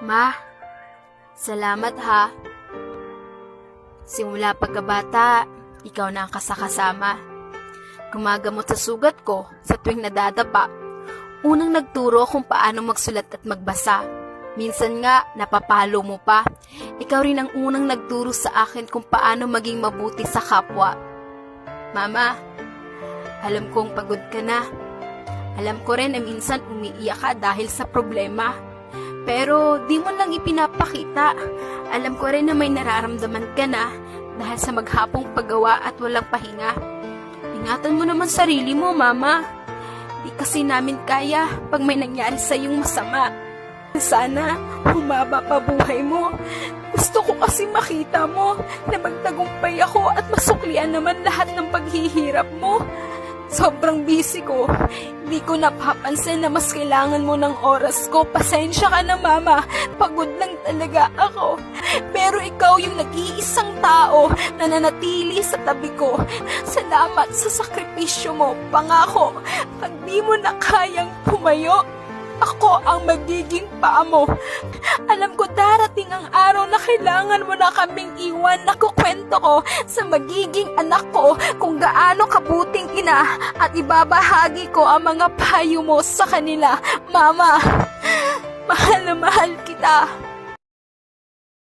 Ma, salamat ha. Simula pagkabata, ikaw na ang kasakasama. Gumagamot sa sugat ko sa tuwing nadadapa. Unang nagturo kung paano magsulat at magbasa. Minsan nga, napapalo mo pa. Ikaw rin ang unang nagturo sa akin kung paano maging mabuti sa kapwa. Mama, alam kong pagod ka na. Alam ko rin na minsan umiiyak ka dahil sa problema. Pero di mo lang ipinapakita. Alam ko rin na may nararamdaman ka na dahil sa maghapong paggawa at walang pahinga. Ingatan mo naman sarili mo, Mama. Di kasi namin kaya pag may nangyari sa iyong masama. Sana humaba pa buhay mo. Gusto ko kasi makita mo na magtagumpay ako at masuklian naman lahat ng paghihirap mo. Sobrang busy ko. Hindi ko napapansin na mas kailangan mo ng oras ko. Pasensya ka na, Mama. Pagod lang talaga ako. Pero ikaw yung nag-iisang tao na nanatili sa tabi ko. Salamat sa sakripisyo mo. Pangako, pag di mo na kayang pumayo, ako ang magiging paa mo. Alam ko darating ang araw na kailangan mo na kaming iwan. Nakukwento ko sa magiging anak ko kung gaano kabuting ina at ibabahagi ko ang mga payo mo sa kanila. Mama, mahal na mahal kita.